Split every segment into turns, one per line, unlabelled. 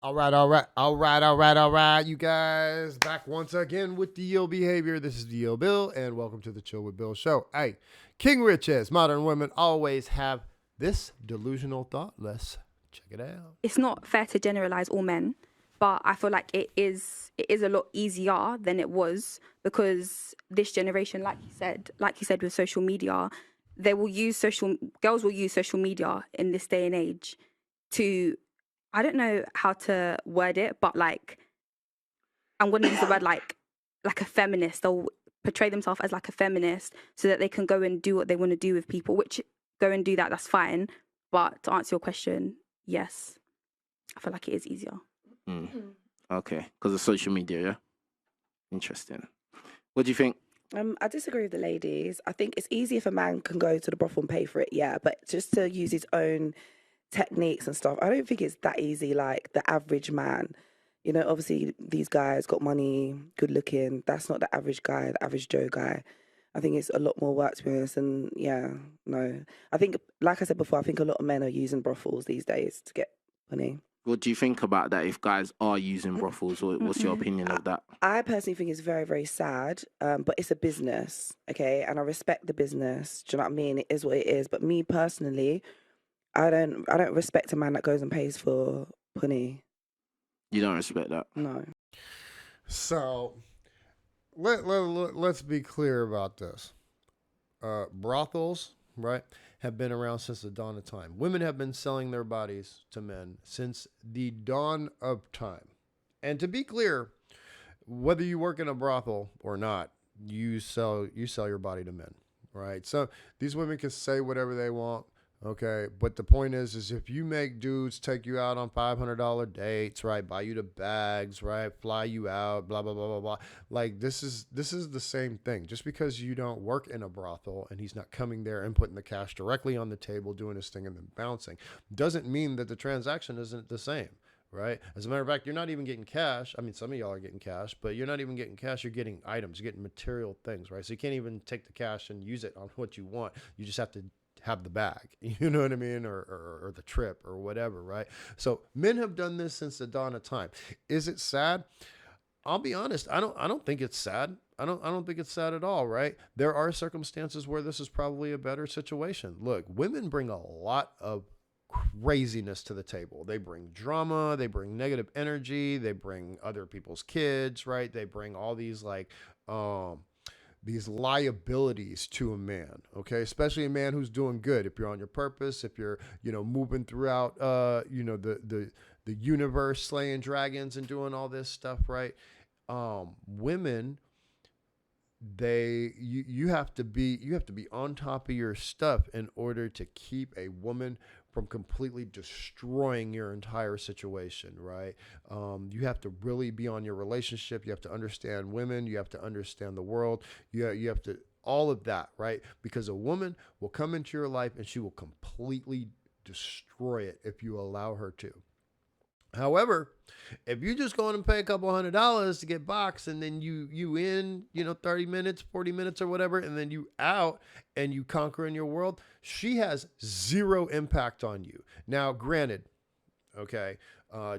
All right, you guys. Back once again with DL Behavior. This is DL Bill, and welcome to the Chill with Bill show. Hey, King Riches, modern women always have this delusional thought. Let's check it out.
It's not fair to generalize all men, but I feel like it is a lot easier than it was because this generation, like you said with social media, girls will use social media in this day and age to, I don't know how to word it, but like I'm going to use the word like a feminist. They'll portray themselves as like a feminist so that they can go and do what they want to do with people, which go and do that, that's fine. But to answer your question, yes, I feel like it is easier.
Okay, because of social media, yeah? Interesting. What do you think?
I disagree with the ladies. I think it's easy if a man can go to the brothel and pay for it, yeah, but just to use his own techniques and stuff, I don't think it's that easy like the average man. You know, obviously these guys got money, good looking. That's not the average guy, the average Joe guy. I think it's a lot more work to be honest. And yeah, no. I think, like I said before, I think a lot of men are using brothels these days to get money.
What do you think about that if guys are using brothels? What's your opinion of that?
I personally think it's very, very sad, but it's a business, okay? And I respect the business. Do you know what I mean? It is what it is. But me personally, I don't respect a man that goes and pays for punny.
You don't respect that?
No.
So let's be clear about this. Brothels, right, have been around since the dawn of time. Women have been selling their bodies to men since the dawn of time. And to be clear, whether you work in a brothel or not, you sell your body to men, right? So these women can say whatever they want. Okay, but the point is if you make dudes take you out on $500 dates, right, buy you the bags, right, fly you out, blah blah blah blah blah, like this is the same thing. Just because you don't work in a brothel and he's not coming there and putting the cash directly on the table, doing his thing and then bouncing, doesn't mean that the transaction isn't the same. Right. As a matter of fact, you're not even getting cash. I mean, some of y'all are getting cash, but you're not even getting cash. You're getting items, you're getting material things, right? So you can't even take the cash and use it on what you want. You just have to have the bag, you know what I mean, or the trip or whatever, right? So men have done this since the dawn of time. Is it sad? I'll be honest. I don't think it's sad. I don't think it's sad at all, right? There are circumstances where this is probably a better situation. Look, women bring a lot of craziness to the table. They bring drama, they bring negative energy, they bring other people's kids, right? They bring all these these liabilities to a man, okay? Especially a man who's doing good. If you're on your purpose, if you're, moving throughout, the universe, slaying dragons and doing all this stuff, right? Women, you have to be on top of your stuff in order to keep a woman from completely destroying your entire situation, right? You have to really be on your relationship. You have to understand women. You have to understand the world. You have to, all of that, right? Because a woman will come into your life and she will completely destroy it if you allow her to. However, if you just go in and pay a couple $100 to get boxed and then you in, 30 minutes, 40 minutes or whatever, and then you out and you conquer in your world, she has zero impact on you. Now, granted, okay,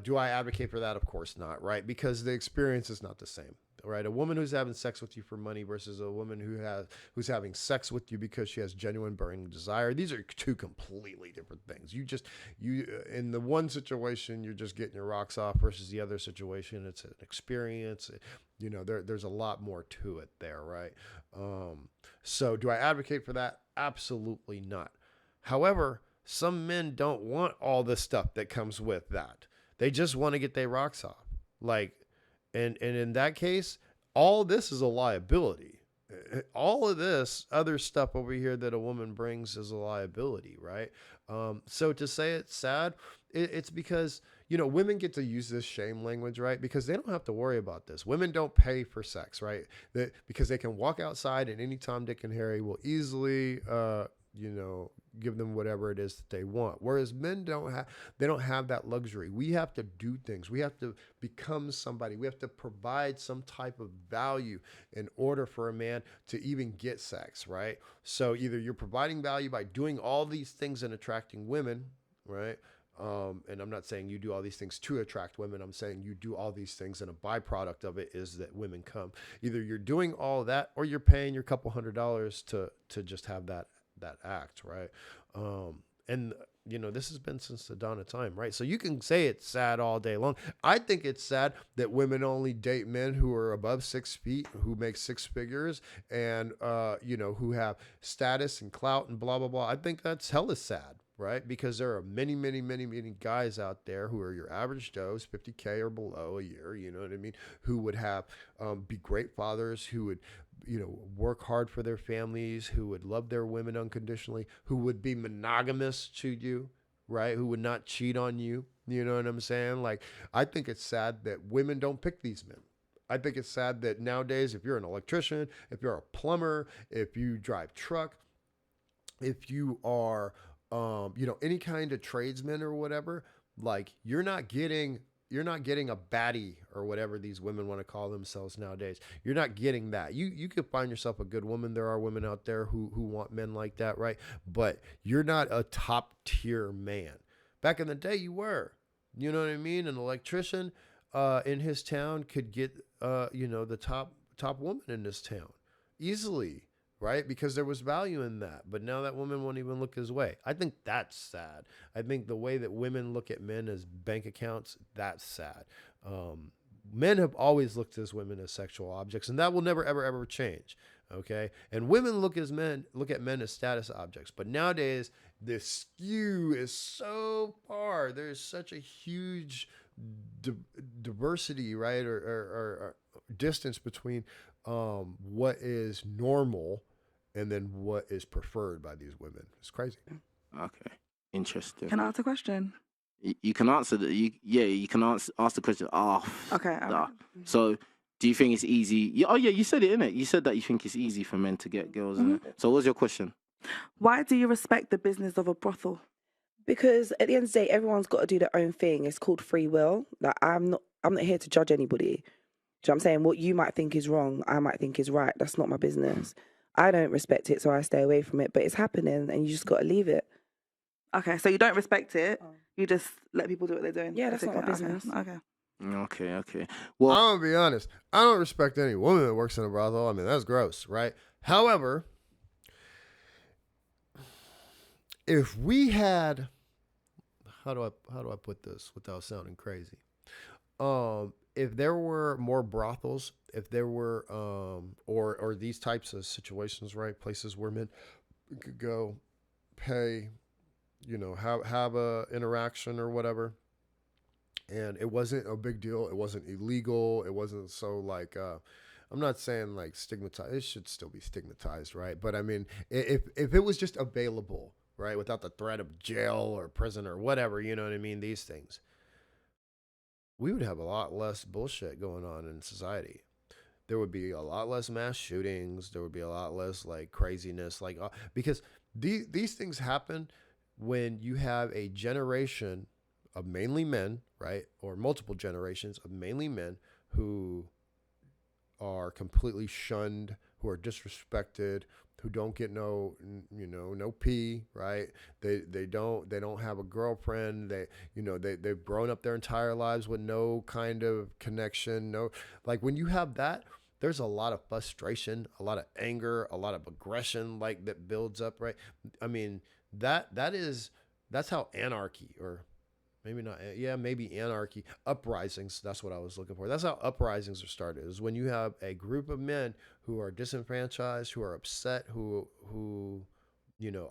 do I advocate for that? Of course not, right? Because the experience is not the same. Right, a woman who's having sex with you for money versus a woman who's having sex with you because she has genuine burning desire. These are two completely different things. You in the one situation you're just getting your rocks off versus the other situation it's an experience. There's a lot more to it there, right? So do I advocate for that? Absolutely not. However, some men don't want all the stuff that comes with that. They just want to get their rocks off, like. And in that case, all this is a liability. All of this other stuff over here that a woman brings is a liability, right? So to say it's sad, it's because, women get to use this shame language, right? Because they don't have to worry about this. Women don't pay for sex, right? Because they can walk outside and anytime Dick and Harry will easily, give them whatever it is that they want. Whereas men don't have that luxury. We have to do things. We have to become somebody. We have to provide some type of value in order for a man to even get sex, right? So either you're providing value by doing all these things and attracting women, right? And I'm not saying you do all these things to attract women. I'm saying you do all these things, and a byproduct of it is that women come. Either you're doing all that, or you're paying your couple $100s to just have that act, right? And this has been since the dawn of time, right? So you can say it's sad all day long. I think it's sad that women only date men who are above 6 feet, who make six figures, and who have status and clout and blah blah blah. I think that's hella sad, right? Because there are many, many, many, many guys out there who are your average Joes, 50K or below a year, you know what I mean, who would have be great fathers, who would work hard for their families, who would love their women unconditionally, who would be monogamous to you, right? Who would not cheat on you. You know what I'm saying? Like, I think it's sad that women don't pick these men. I think it's sad that nowadays, if you're an electrician, if you're a plumber, if you drive truck, if you are, any kind of tradesman or whatever, like you're not getting a baddie or whatever these women want to call themselves nowadays. You're not getting that. You could find yourself a good woman. There are women out there who want men like that, right? But you're not a top tier man. Back in the day, you were. You know what I mean? An electrician in his town could get the top woman in this town easily, right? Because there was value in that. But now that woman won't even look his way. I think that's sad. I think the way that women look at men as bank accounts, that's sad. Men have always looked at women as sexual objects, and that will never, ever, ever change. Okay. And women look at men as status objects. But nowadays, the skew is so far. There's such a huge diversity, right? Or distance between what is normal and then what is preferred by these women. It's crazy.
Okay, interesting.
Can I ask a question?
You can answer the you can ask the question.
Okay.
So, do you think it's easy? You said it, innit? You said that you think it's easy for men to get girls. Innit? So, what's your question?
Why do you respect the business of a brothel?
Because at the end of the day, everyone's got to do their own thing. It's called free will. Like I'm not here to judge anybody. Do you know what I'm saying? What you might think is wrong, I might think is right. That's not my business. I don't respect it, so I stay away from it. But it's happening, and you just got to leave it.
Okay, so you don't respect it. You just let people do what they're doing.
Yeah, that's not my business.
Okay.
Well,
I'm gonna be honest. I don't respect any woman that works in a brothel. I mean, that's gross, right? However, if we had, how do I put this without sounding crazy? If there were more brothels, if there were or these types of situations, right, places where men could go, pay, have a interaction or whatever, and it wasn't a big deal, it wasn't illegal, it wasn't so like I'm not saying like stigmatized. It should still be stigmatized, right? But I mean, if it was just available, right, without the threat of jail or prison or whatever, you know what I mean, these things, we would have a lot less bullshit going on in society. There would be a lot less mass shootings. There would be a lot less like craziness, like because these things happen when you have a generation of mainly men, right, or multiple generations of mainly men who are completely shunned, who are disrespected, who don't get no pee, right? They don't have a girlfriend. They've grown up their entire lives with no kind of connection. No, like when you have that, there's a lot of frustration, a lot of anger, a lot of aggression, like that builds up, right? I mean, that's how anarchy, or maybe not, maybe anarchy, uprisings, that's what I was looking for. That's how uprisings are started, is when you have a group of men who are disenfranchised, who are upset, who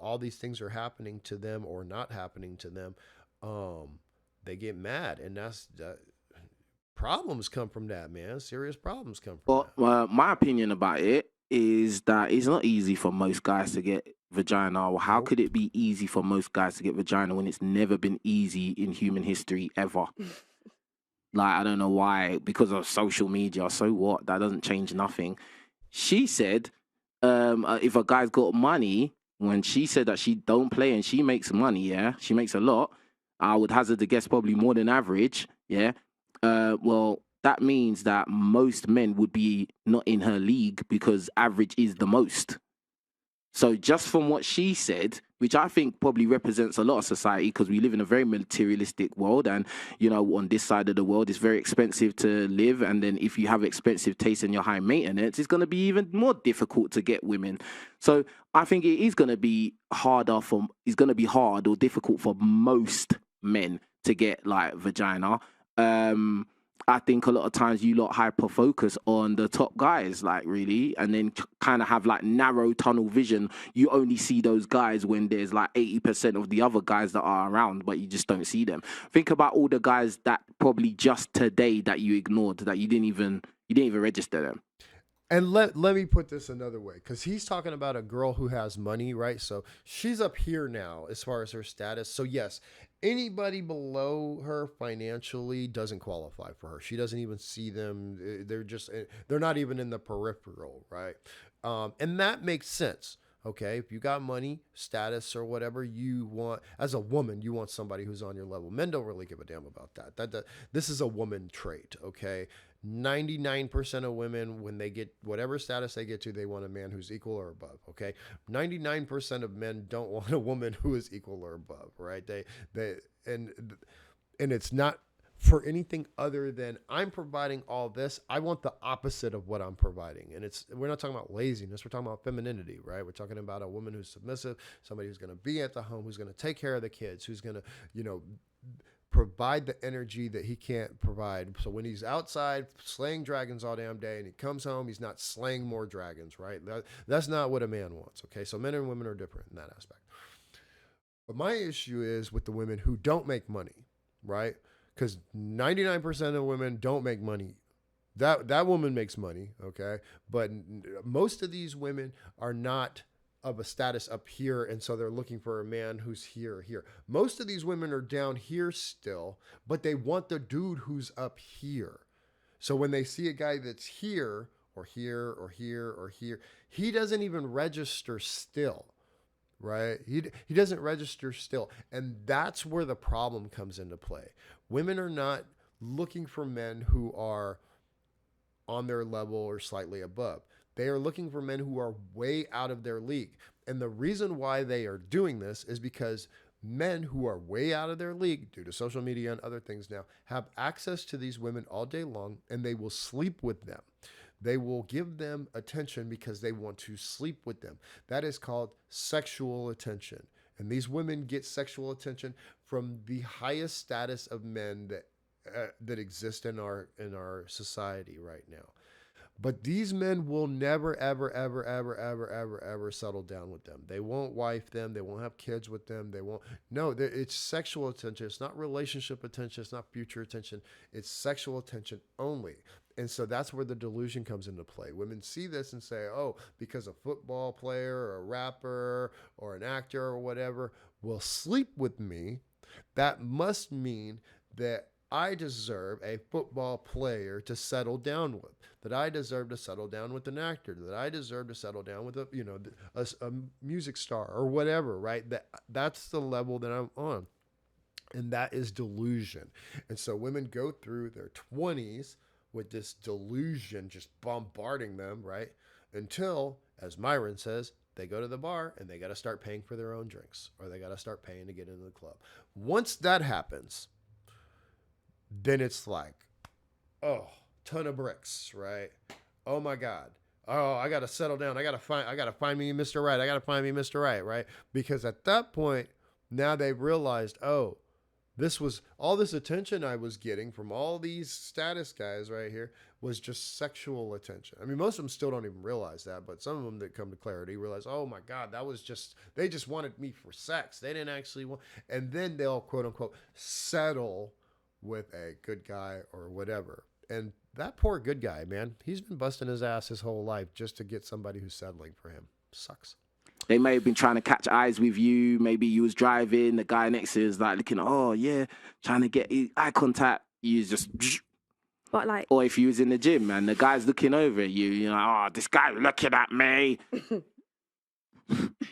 all these things are happening to them or not happening to them. They get mad, and that problems come from that, man. Serious problems come from that.
My opinion about it is that it's not easy for most guys to get vagina. Or how could it be easy for most guys to get vagina when it's never been easy in human history ever? Like, I don't know why, because of social media. So what? That doesn't change nothing. She said, if a guy's got money, when she said that she don't play and she makes money, yeah, she makes a lot. I would hazard to guess probably more than average, yeah. Well, that means that most men would be not in her league because average is the most. So just from what she said, which I think probably represents a lot of society, because we live in a very materialistic world, and you know, on this side of the world it's very expensive to live, and then if you have expensive taste and you're high maintenance, it's going to be even more difficult to get women. So I think it is going to be hard or difficult for most men to get like vagina. I think a lot of times you lot hyper focus on the top guys, like really, and then kind of have like narrow tunnel vision. You only see those guys when there's like 80% of the other guys that are around, but you just don't see them. Think about all the guys that probably just today that you ignored, that you didn't even register them.
And let me put this another way, because he's talking about a girl who has money, right? So she's up here now as far as her status. So yes, anybody below her financially doesn't qualify for her. She doesn't even see them. They're not even in the peripheral, right? And that makes sense. Okay, if you got money, status, or whatever you want, as a woman, you want somebody who's on your level. Men don't really give a damn about that. This is a woman trait, okay? 99% of women, when they get whatever status they get to, they want a man who's equal or above, okay? 99% of men don't want a woman who is equal or above, right? And it's not for anything other than I'm providing all this. I want the opposite of what I'm providing. And we're not talking about laziness. We're talking about femininity, right? We're talking about a woman who's submissive, somebody who's going to be at the home, who's going to take care of the kids, who's going to, provide the energy that he can't provide. So when he's outside slaying dragons all damn day and he comes home, he's not slaying more dragons, right? That's not what a man wants, okay? So men and women are different in that aspect. But my issue is with the women who don't make money, right? Because 99% of women don't make money. That woman makes money, okay? But most of these women are not of a status up here, and so they're looking for a man who's here. Most of these women are down here still, but they want the dude who's up here. So when they see a guy that's here or here or here or here, he doesn't even register still, right? He doesn't register still, and that's where the problem comes into play. Women are not looking for men who are on their level or slightly above. They are looking for men who are way out of their league. And the reason why they are doing this is because men who are way out of their league, due to social media and other things now, have access to these women all day long, and they will sleep with them. They will give them attention because they want to sleep with them. That is called sexual attention. And these women get sexual attention from the highest status of men that exist in our society right now. But these men will never, ever, ever, ever, ever, ever, ever settle down with them. They won't wife them. They won't have kids with them. It's sexual attention. It's not relationship attention. It's not future attention. It's sexual attention only. And so that's where the delusion comes into play. Women see this and say, oh, because a football player or a rapper or an actor or whatever will sleep with me, that must mean that I deserve a football player to settle down with, that I deserve to settle down with an actor, that I deserve to settle down with a music star or whatever, right? That's the level that I'm on. And that is delusion. And so women go through their 20s with this delusion just bombarding them, right? Until, as Myron says, they go to the bar and they got to start paying for their own drinks, or they got to start paying to get into the club. Once that happens, then it's like, oh, ton of bricks, right? Oh my God. Oh, I got to settle down. I got to find me Mr. Right. I got to find me Mr. Right, right? Because at that point, now they've realized, oh, this was all this attention I was getting from all these status guys right here was just sexual attention. I mean, most of them still don't even realize that, but some of them that come to clarity realize, oh my God, they just wanted me for sex. They didn't actually want, and then they'll quote unquote settle with a good guy or whatever. And that poor good guy, man, he's been busting his ass his whole life just to get somebody who's settling for him. Sucks.
They may have been trying to catch eyes with you. Maybe you was driving, the guy next to you is like looking, oh yeah, trying to get eye contact. You just,
But like,
or if you was in the gym and the guy's looking over at you, you're like, oh, this guy's looking at me.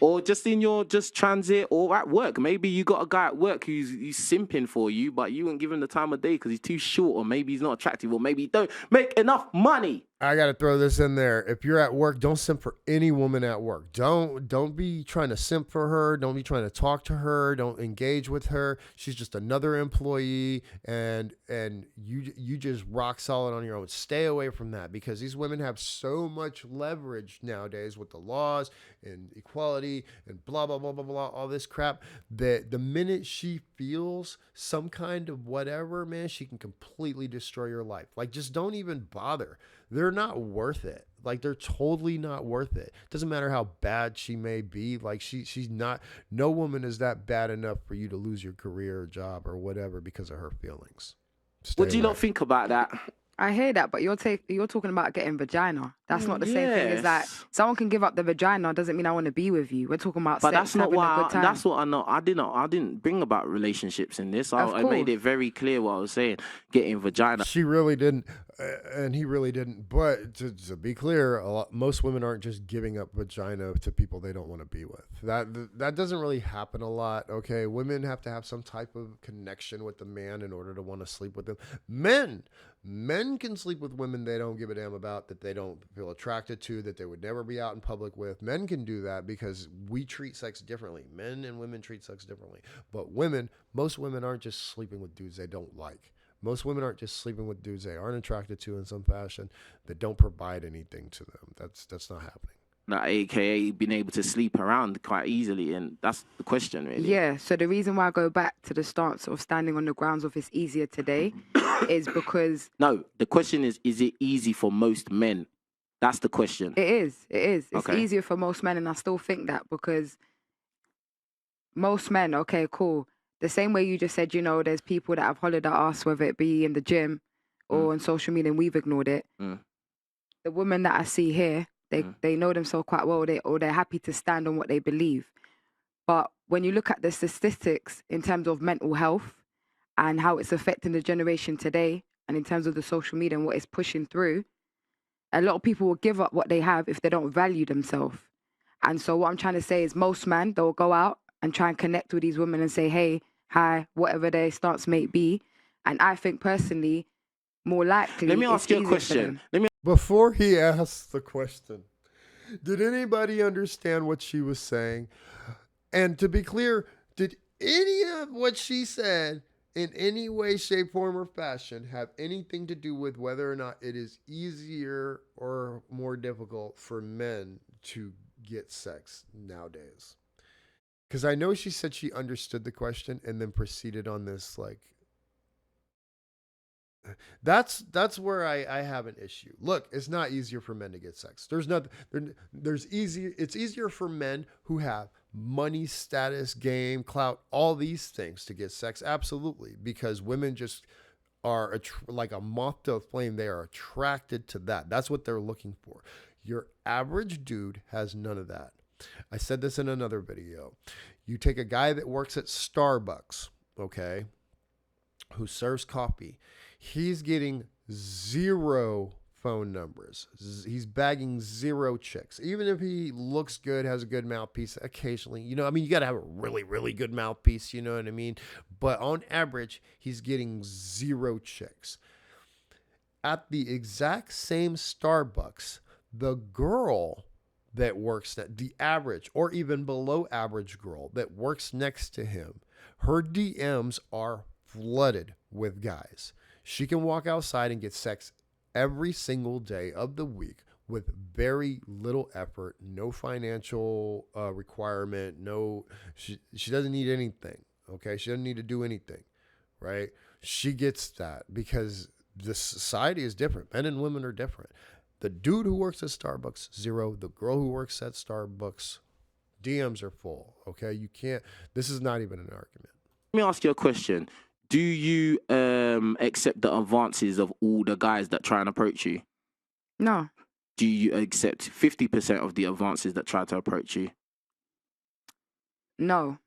or just in your just transit or at work. Maybe you got a guy at work who's simping for you, but you won't give him the time of day because he's too short, or maybe he's not attractive, or maybe he don't make enough money.
I got to throw this in there. If you're at work, don't simp for any woman at work. Don't be trying to simp for her. Don't be trying to talk to her. Don't engage with her. She's just another employee, and you just rock solid on your own. Stay away from that, because these women have so much leverage nowadays with the laws and equality and blah blah blah blah blah, all this crap, that the minute she feels some kind of whatever, man, she can completely destroy your life. Like, just don't even bother. They're not worth it. Like, they're totally not worth it. Doesn't matter how bad she may be. Like, she's not, no woman is that bad enough for you to lose your career or job or whatever because of her feelings.
What do you
away.
not think about that?
I hear that, but you're talking about getting vagina. That's not the same thing as that.
Yes.
Someone can give up the vagina doesn't mean I want to be with you. We're talking about
But
sex,
that's not
having a
why.
good time.
That's what I know. I didn't bring about relationships in this. I made it very clear what I was saying. Getting vagina.
She really didn't, and he really didn't. But to be clear, most women aren't just giving up vagina to people they don't want to be with. That doesn't really happen a lot. Okay, women have to have some type of connection with the man in order to want to sleep with them. Men can sleep with women they don't give a damn about, that they don't feel attracted to, that they would never be out in public with. Men can do that because we treat sex differently. Men and women treat sex differently. But most women aren't just sleeping with dudes they don't like. Most women aren't just sleeping with dudes they aren't attracted to in some fashion, that don't provide anything to them. That's not happening.
Like, AKA being able to sleep around quite easily, and that's the question, really.
Yeah, so the reason why I go back to the stance of standing on the grounds of it's easier today is because...
No, the question is it easy for most men? That's the question.
It is. It's
Okay.
easier for most men, and I still think that, because most men, okay, cool. The same way you just said, there's people that have hollered at us, whether it be in the gym or on social media, and we've ignored it. The women that I see here, they know themselves quite well, they're happy to stand on what they believe. But when you look at the statistics in terms of mental health and how it's affecting the generation today, and in terms of the social media and what it's pushing through, a lot of people will give up what they have if they don't value themselves. And so what I'm trying to say is most men, they'll go out and try and connect with these women and say, hey, hi, whatever their stance may be. And I think personally, more likely,
Let me
it's
ask you a
easier for
question.
them.
Before he asks the question, did anybody understand what she was saying? And to be clear, did any of what she said in any way, shape, form, or fashion have anything to do with whether or not it is easier or more difficult for men to get sex nowadays? Because I know she said she understood the question and then proceeded on this, like, that's where I have an issue. Look, it's not easier for men to get sex. It's easier for men who have money, status, game, clout, all these things to get sex. Absolutely. Because women just are like a moth to a flame. They are attracted to that. That's what they're looking for. Your average dude has none of that. I said this in another video. You take a guy that works at Starbucks, okay, who serves coffee. He's getting 0 phone numbers. He's bagging 0 chicks. Even if he looks good, has a good mouthpiece occasionally, you got to have a really, really good mouthpiece, you know what I mean? But on average, he's getting 0 chicks. At the exact same Starbucks, the girl that works at the average or even below average girl that works next to him, her DMs are flooded with guys. She can walk outside and get sex every single day of the week with very little effort, no financial requirement, she doesn't need anything, okay? She doesn't need to do anything, right? She gets that because the society is different. Men and women are different. The dude who works at Starbucks, 0. The girl who works at Starbucks, DMs are full, okay? You can't, this is not even an argument.
Let me ask you a question. Do you accept the advances of all the guys that try and approach you?
No.
Do you accept 50% of the advances that try to approach you?
No.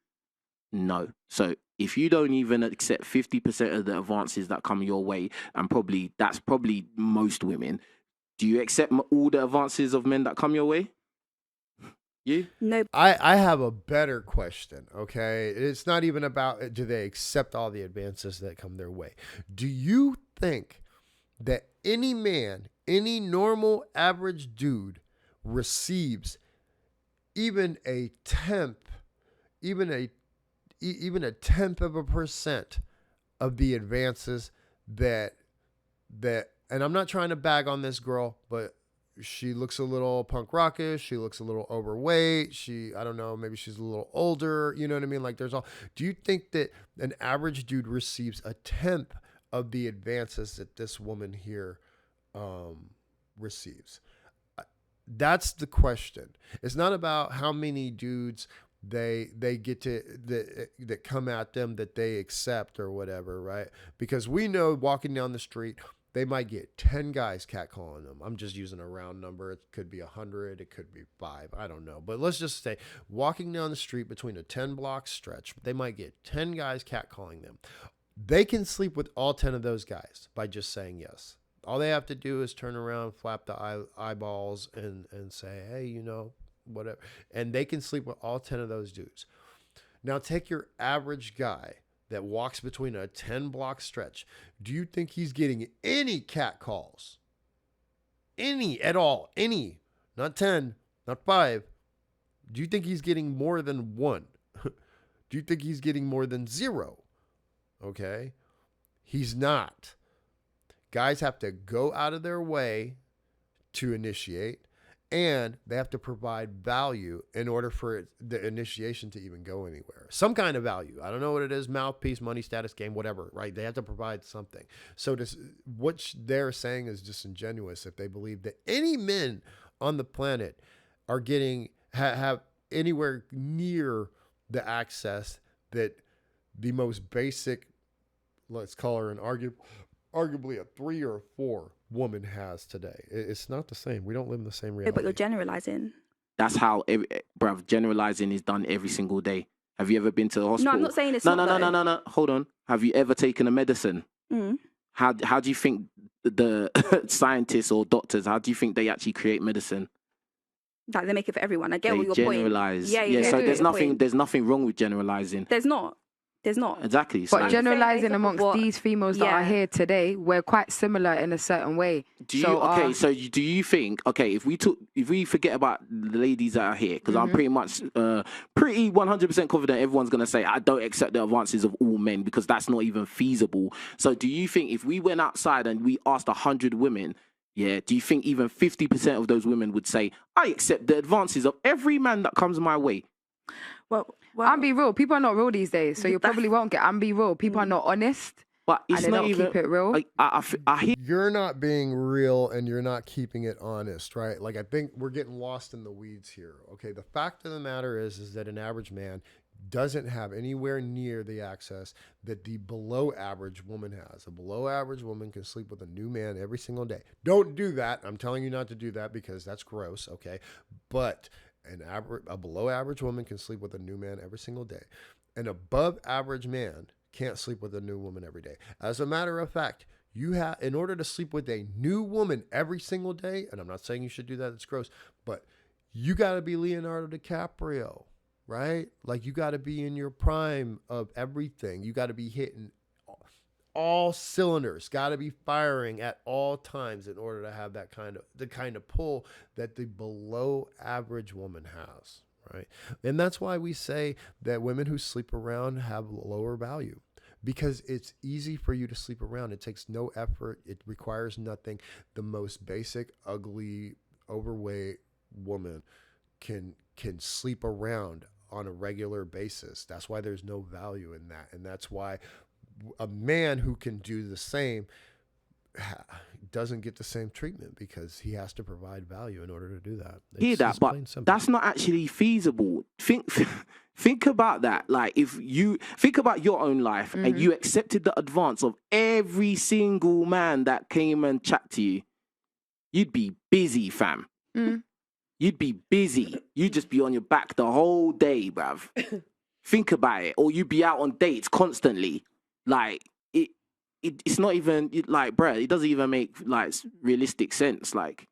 No. So if you don't even accept 50% of the advances that come your way, and that's probably most women, do you accept all the advances of men that come your way? You?
No,
I have a better question, okay? It's not even about do they accept all the advances that come their way. Do you think that any man, any normal average dude receives even a tenth, even even a tenth of a percent of the advances that and I'm not trying to bag on this girl, but she looks a little punk rockish. She looks a little overweight. I don't know, maybe she's a little older. You know what I mean? Like, do you think that an average dude receives a tenth of the advances that this woman here receives? That's the question. It's not about how many dudes they get to that come at them that they accept or whatever, right? Because we know walking down the street, they might get 10 guys catcalling them. I'm just using a round number. It could be 100. It could be 5. I don't know. But let's just say walking down the street between a 10-block stretch, they might get 10 guys catcalling them. They can sleep with all 10 of those guys by just saying yes. All they have to do is turn around, flap the eyeballs, and say, hey, you know, whatever. And they can sleep with all 10 of those dudes. Now take your average guy that walks between a 10-block stretch. Do you think he's getting any cat calls? Any at all? Any? Not 10, not 5. Do you think he's getting more than 1? Do you think he's getting more than 0? Okay. He's not. Guys have to go out of their way to initiate, and they have to provide value in order for the initiation to even go anywhere. Some kind of value. I don't know what it is, mouthpiece, money, status, game, whatever, right? They have to provide something. So what they're saying is disingenuous if they believe that any men on the planet are getting, have anywhere near the access that the most basic, let's call her an arguably a 3 or a 4 woman has today. It's not the same. We don't live in the same reality.
but you're generalizing.
That's how, bruv, generalizing is done every single day. Have you ever been to the hospital?
No, I'm not saying it's
no,
not.
No. Hold on. Have you ever taken a medicine?
Mm.
How do you think the scientists or doctors, how do you think they actually create medicine?
Like they make it for everyone. I get
They
what your
generalize.
point.
Yeah, so
I get your point.
there's nothing wrong with generalizing.
There's not.
Exactly. So
But generalizing
based off of
amongst
what-
these females that are here today, we're quite similar in a certain way.
do you think, if we forget about the ladies that are here, because I'm pretty much pretty 100% confident everyone's going to say I don't accept the advances of all men because that's not even feasible. So do you think if we went outside and we asked 100 women, do you think even 50% of those women would say I accept the advances of every man that comes my way?
Well,
I'm be real. People are not real these days, so you probably won't get. I'm be real. People are not honest,
But it's
and they
not
don't
even
keep it real.
I hear.
You're not being real and you're not keeping it honest, right? Like, I think we're getting lost in the weeds here. Okay. The fact of the matter is that an average man doesn't have anywhere near the access that the below average woman has. A below average woman can sleep with a new man every single day. Don't do that. I'm telling you not to do that because that's gross. Okay. But a below average woman can sleep with a new man every single day. An above average man can't sleep with a new woman every day. As a matter of fact, in order to sleep with a new woman every single day, and I'm not saying you should do that, it's gross, but you got to be Leonardo DiCaprio, right? Like, you got to be in your prime of everything. You got to be hitting all cylinders, got to be firing at all times in order to have the kind of pull that the below average woman has, right? And that's why we say that women who sleep around have lower value, because it's easy for you to sleep around. It takes no effort. It requires nothing. The most basic, ugly, overweight woman can sleep around on a regular basis. That's why there's no value in that. And that's why a man who can do the same doesn't get the same treatment, because he has to provide value in order to do that.
Hear that, but that's not actually feasible. Think about that. Like, if you think about your own life and you accepted the advance of every single man that came and chat to you, you'd be busy, fam. You'd be busy. You'd just be on your back the whole day, bruv. Think about it. Or you'd be out on dates constantly. Like, it's not even, like, bruh, it doesn't even make, like, realistic sense. Like,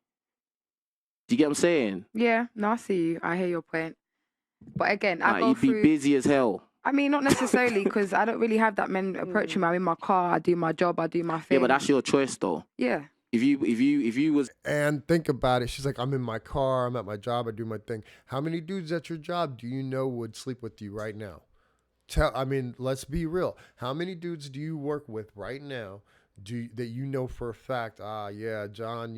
Do you get what I'm saying?
Yeah, no, I see you. I hear your point. But again, I
Like,
go
you'd be
through.
busy as hell.
I mean, not necessarily, because I don't really have that men approaching me. I'm in my car. I do my job. I do my thing.
Yeah, but that's your choice, though.
Yeah.
If you was
And think about it. She's like, I'm in my car. I'm at my job. I do my thing. How many dudes at your job do you know would sleep with you right now? I mean, let's be real. How many dudes do you work with right now that you know for a fact, yeah, John,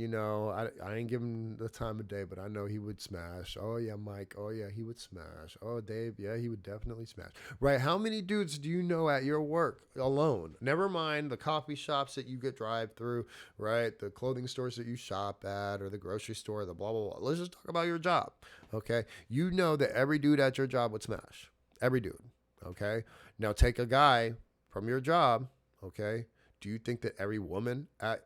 I ain't give him the time of day, but I know he would smash. Oh, yeah, Mike. Oh, yeah, he would smash. Oh, Dave. Yeah, he would definitely smash. Right? How many dudes do you know at your work alone? Never mind the coffee shops that you get drive through, right? The clothing stores that you shop at or the grocery store, the blah, blah, blah. Let's just talk about your job, okay? You know that every dude at your job would smash. Every dude. Okay. Now take a guy from your job. Okay. Do you think that every woman at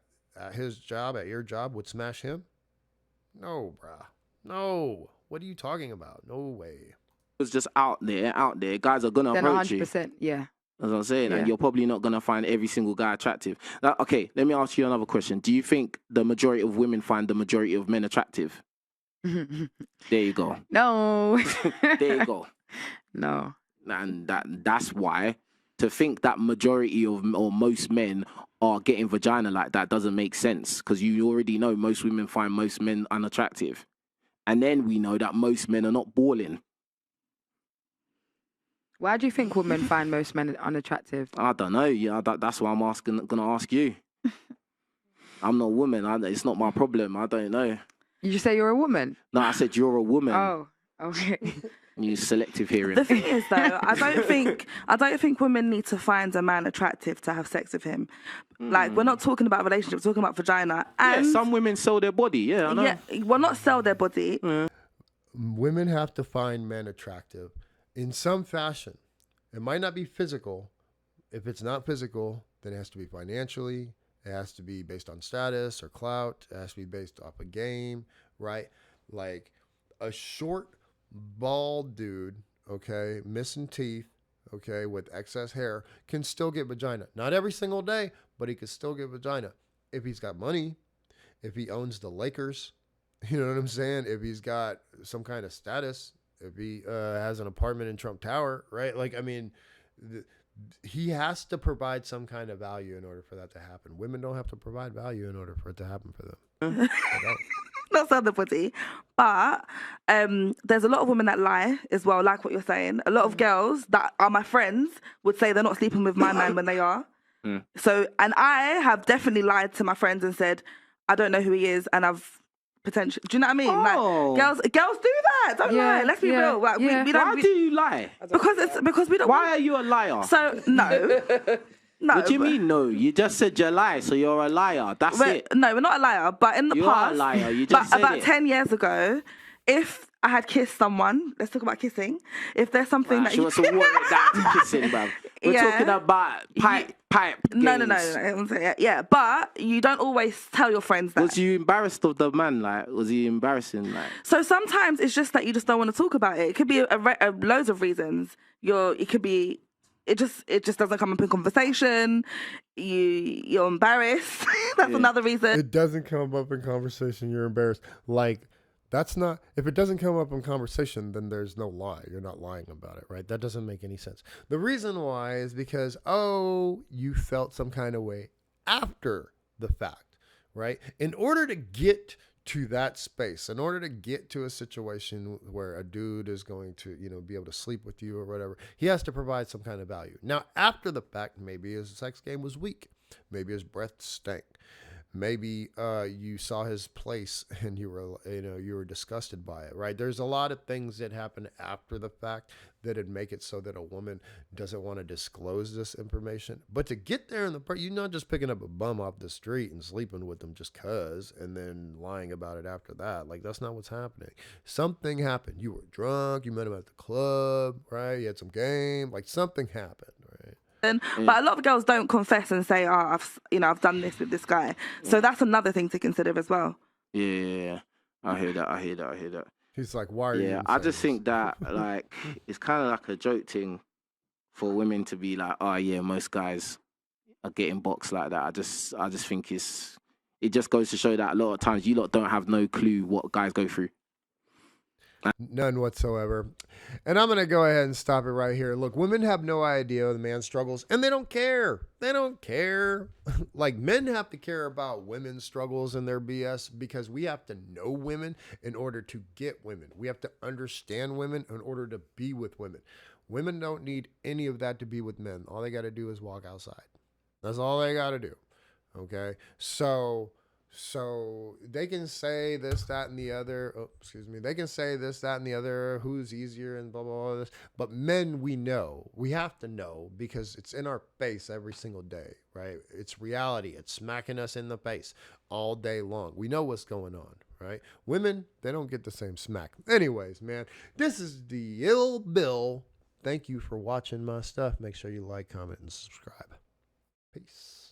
his job, at your job, would smash him? No, bruh. No. What are you talking about? No way.
was just out there, guys are gonna
Then
approach you.
100%. Yeah.
That's what I'm saying.
Yeah.
And you're probably not gonna find every single guy attractive. Now, okay, let me ask you another question. Do you think the majority of women find the majority of men attractive? There you go.
No.
There you go.
No.
And that's why to think that majority of or most men are getting vagina like that doesn't make sense, because you already know most women find most men unattractive, and then we know that most men are not balling.
Why do you think women find most men unattractive?
I don't know. Yeah, that's why I'm gonna ask you. I'm not a woman. It's not my problem. I don't know.
You just say you're a woman?
No, I said you're a woman.
Oh, okay.
You selective hearing.
The thing is, though, I don't think women need to find a man attractive to have sex with him. Like, we're not talking about relationships, we're talking about vagina. And
yeah, some women sell their body. Yeah, I know.
yeah, well, not sell their body.
Women have to find men attractive in some fashion. It might not be physical. If it's not physical, then it has to be financially. It has to be based on status or clout. It has to be based off a game, right? Like a short, bald dude, okay, missing teeth, okay, with excess hair, can still get vagina. Not every single day, but he could still get vagina. If he's got money, if he owns the Lakers, you know what I'm saying? If he's got some kind of status, if he has an apartment in Trump Tower, right? Like, I mean, he has to provide some kind of value in order for that to happen. Women don't have to provide value in order for it to happen for them. They don't.
Not sell their body. But there's a lot of women that lie as well, like what you're saying. A lot of girls that are my friends would say they're not sleeping with my man when they are. So, and I have definitely lied to my friends and said, I don't know who he is, and I've potentially, do you know what I mean?
Oh.
Like, girls do that. Don't lie. Let's be real. Like, we
Why
don't.
do you lie?
Because we don't.
Why are you a liar?
So no. No.
What do you mean no? You just said you lie, so you're a liar. That's it.
No, we're not a liar. But in the
You
past,
are a liar. You just said
about
it.
10 years ago, if I had kissed someone, let's talk about kissing. If there's something that
She wants to warm it down to kissing, bruv. We're
Yeah.
talking about pipe
No.
games.
Yeah, but you don't always tell your friends that.
Was you embarrassed of the man? Like, was he embarrassing? Like,
So sometimes it's just that you just don't want to talk about it. It could be loads of reasons. It could be. It just doesn't come up in conversation. You're embarrassed. That's another reason.
It doesn't come up in conversation. You're embarrassed. Like, that's not, if it doesn't come up in conversation, then there's no lie. You're not lying about it, right? That doesn't make any sense. The reason why is because, you felt some kind of way after the fact, right? In order to get to that space, in order to get to a situation where a dude is going to, be able to sleep with you or whatever, he has to provide some kind of value. Now, after the fact, maybe his sex game was weak. Maybe his breath stank. Maybe you saw his place and you were disgusted by it, right? There's a lot of things that happen after the fact that'd make it so that a woman doesn't want to disclose this information. But to get there in the part, you're not just picking up a bum off the street and sleeping with them just cause and then lying about it after that. Like, that's not what's happening. Something happened. You were drunk. You met him at the club, right? You had some game. Like, something happened, right?
But a lot of girls don't confess and say, I've done this with this guy. So that's another thing to consider as well.
yeah. I hear that.
He's like, why are you?
Yeah, I just think that like it's kind of like a joke thing for women to be like, oh yeah, most guys are getting boxed like that. I just think it's it just goes to show that a lot of times you lot don't have no clue what guys go through.
None whatsoever. And I'm going to go ahead and stop it right here. Look, women have no idea the man struggles, and they don't care. They don't care. Like, men have to care about women's struggles and their BS because we have to know women in order to get women. We have to understand women in order to be with women. Women don't need any of that to be with men. All they got to do is walk outside. That's all they got to do. Okay? So they can say this, that, and the other. Oh, excuse me. They can say this, that, and the other. Who's easier and blah, blah, blah. This. But men, we know. We have to know because it's in our face every single day, right? It's reality. It's smacking us in the face all day long. We know what's going on, right? Women, they don't get the same smack. Anyways, man, this is the Ill Bill. Thank you for watching my stuff. Make sure you like, comment, and subscribe. Peace.